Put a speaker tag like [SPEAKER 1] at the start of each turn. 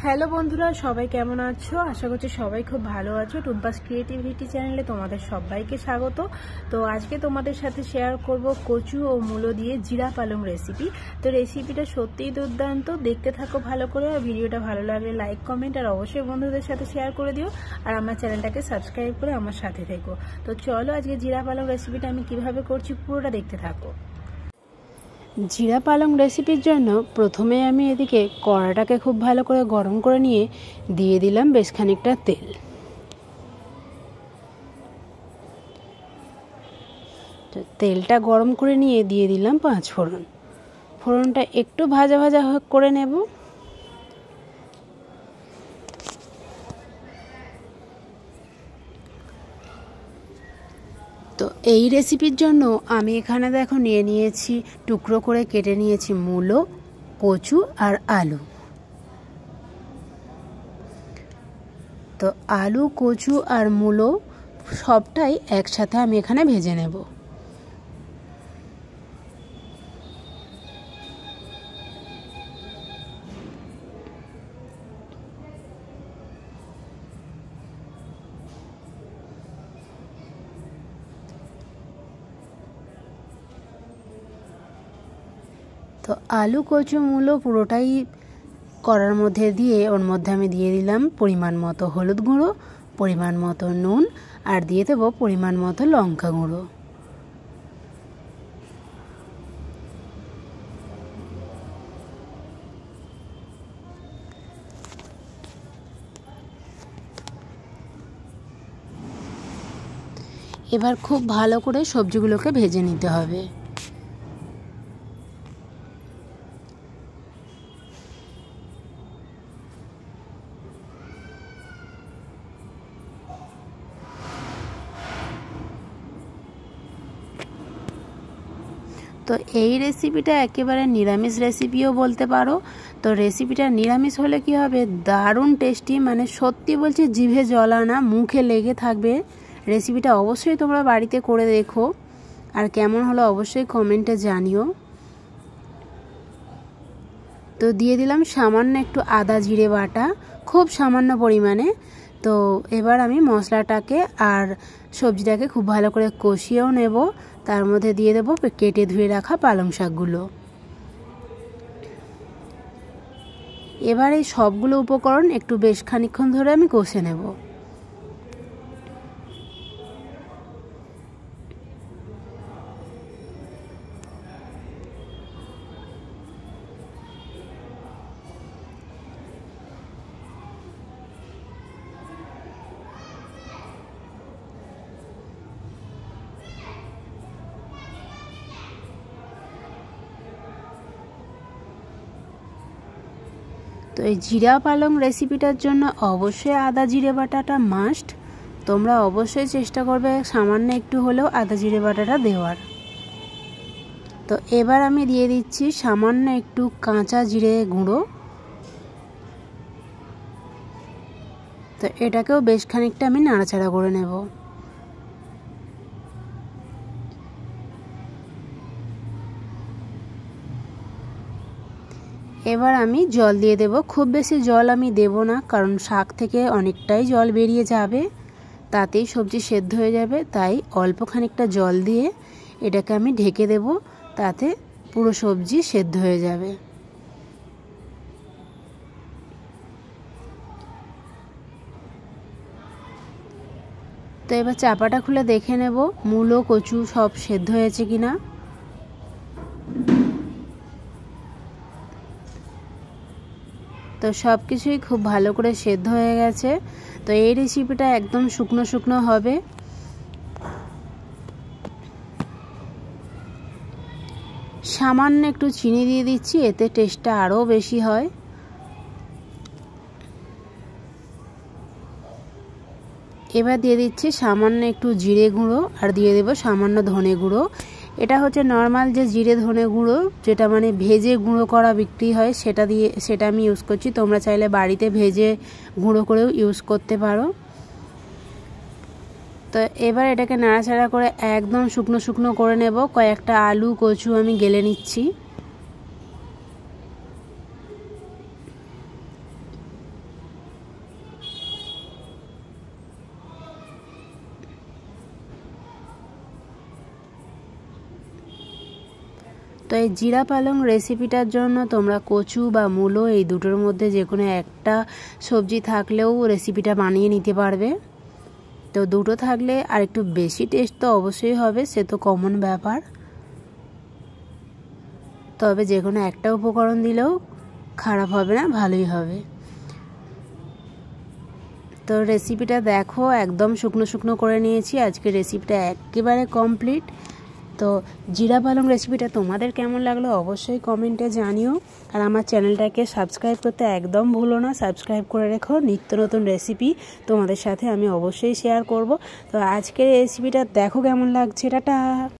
[SPEAKER 1] Hello বন্ধুরা, সবাই কেমন আছো? আশা করছি সবাই খুব ভালো আছো। টুম্পাস ক্রিয়েটিভিটি চ্যানেলে তোমাদের সবাইকে স্বাগত। তো আজকে তোমাদের সাথে শেয়ার করব কচু ও মূলো দিয়ে জিরা পালং রেসিপি। তো রেসিপিটা সত্যিই দুর্দান্ত, দেখতে থাকো ভালো করে। আর ভিডিওটা ভালো লাগলে লাইক, কমেন্ট আর অবশ্যই বন্ধুদের সাথে শেয়ার করে দিও। আর আমার চ্যানেলটাকে সাবস্ক্রাইব করে আমার সাথে থেকো। তো চলো আজকে জিরা পালং রেসিপিটা আমি কিভাবে করছি পুরোটা দেখতে থাকো। জিরা পালং রেসিপির জন্য প্রথমে আমি এদিকে কড়াটাকে খুব ভালো করে গরম করে নিয়ে দিয়ে দিলাম বেশ খানিকটা তেল। তেলটা গরম করে নিয়ে দিয়ে দিলাম 5 ফোড়ন। ফোড়নটা একটু ভাজা ভাজা করে নেব। তো এই রেসিপির জন্য আমি এখানে দেখো নিয়ে নিয়েছি, টুকরো করে কেটে নিয়েছি মূলো, কচু আর আলু। তো আলু, কচু আর মূলো সবটাই একসাথে আমি এখানে ভেজে নেব। তো আলু, কচু, মূলো পুরোটাই কড়ার মধ্যে দিয়ে ওর মধ্যে আমি দিয়ে দিলাম পরিমাণ মতো হলুদ গুঁড়ো, পরিমাণ মতো নুন আর দিয়ে দেবো পরিমাণ মতো লঙ্কা গুঁড়ো। এবার খুব ভালো করে সবজিগুলোকে ভেজে নিতে হবে। তো এই রেসিপিটা একেবারে নিরামিষ রেসিপিও বলতে পারো। তো রেসিপিটা নিরামিষ হলে কি হবে, দারুণ টেস্টি, মানে সত্যি বলছি জিভে জল আনা, মুখে লেগে থাকবে। রেসিপিটা অবশ্যই তোমরা বাড়িতে করে দেখো, আর কেমন হলো অবশ্যই কমেন্টে জানিও। তো দিয়ে দিলাম সামান্য একটু আদা জিরে বাটা, খুব সামান্য পরিমাণে। তো এবার আমি মশলাটাকে আর সবজিটাকে খুব ভালো করে কষিয়েও নেব। তার মধ্যে দিয়ে দেবো কেটে ধুয়ে রাখা পালং শাকগুলো। এবার এই সবগুলো উপকরণ একটু বেশ খানিকক্ষণ ধরে আমি কষে নেব। তো এই জিরা পালং রেসিপিটার জন্য অবশ্যই আদা জিরে বাটাটা মাস্ট। তোমরা অবশ্যই চেষ্টা করবে সামান্য একটু হলেও আদা জিরে বাটাটা দেওয়ার। তো এবার আমি দিয়ে দিচ্ছি সামান্য একটু কাঁচা জিরে গুঁড়ো। তো এটাকেও বেশ খানিকটা আমি নাড়াচাড়া করে নেব। এবার আমি জল দিয়ে দেব। খুব বেশি জল আমি দেব না, কারণ শাক থেকে অনেকটাই জল বেরিয়ে যাবে, তাতেই সবজি সেদ্ধ হয়ে যাবে। তাই অল্প খানিকটা জল দিয়ে এটাকে আমি ঢেকে দেব, তাতে পুরো সবজি সেদ্ধ হয়ে যাবে। তো এবার চাপাটা খুলে দেখে নেব মূলো, কচু সব সেদ্ধ হয়েছে কিনা। তো সব কিছুই খুব ভালো করে সেদ্ধ হয়ে গেছে। তো এই রেসিপিটা একদম শুকনো শুকনো হবে। সামান্য একটু চিনি দিয়ে দিচ্ছি, এতে টেস্টটা আরও বেশি হয়। এবার দিয়ে দিচ্ছি সামান্য একটু জিরে গুঁড়ো আর দিয়ে দেবো সামান্য ধনে গুঁড়ো। এটা হচ্ছে নর্মাল যে জিরে ধনে গুঁড়ো, যেটা মানে ভেজে গুঁড়ো করা বিক্রি হয়, সেটা আমি ইউজ করছি। তোমরা চাইলে বাড়িতে ভেজে গুঁড়ো করেও ইউজ করতে পারো। তো এবার এটাকে নাড়াচাড়া করে একদম শুকনো শুকনো করে নেব। কয়েকটা আলু, কচু আমি গেলে নিচ্ছি। এই জিরা পালং রেসিপিটার জন্য তোমরা কচু বা মূলো এই দুটোর মধ্যে যে কোনো একটা সবজি থাকলেও রেসিপিটা বানিয়ে নিতে পারবে। তো দুটো থাকলে আর একটু বেশি টেস্ট তো অবশ্যই হবে, সে তো কমন ব্যাপার। তবে যে কোনো একটা উপকরণ দিলেও খারাপ হবে না, ভালোই হবে। তো রেসিপিটা দেখো একদম শুকনো শুকনো করে নিয়েছি। আজকে রেসিপিটা একেবারে কমপ্লিট। তো জিরা পালং রেসিপিটা তোমাদের কেমন লাগলো অবশ্যই কমেন্টে জানিও। আর আমার চ্যানেলটাকে সাবস্ক্রাইব করতে একদম ভুলো না, সাবস্ক্রাইব করে রেখো। নিত্য নতুন রেসিপি তোমাদের সাথে আমি অবশ্যই শেয়ার করব। তো আজকের রেসিপিটা দেখো কেমন লাগছে। টাটা।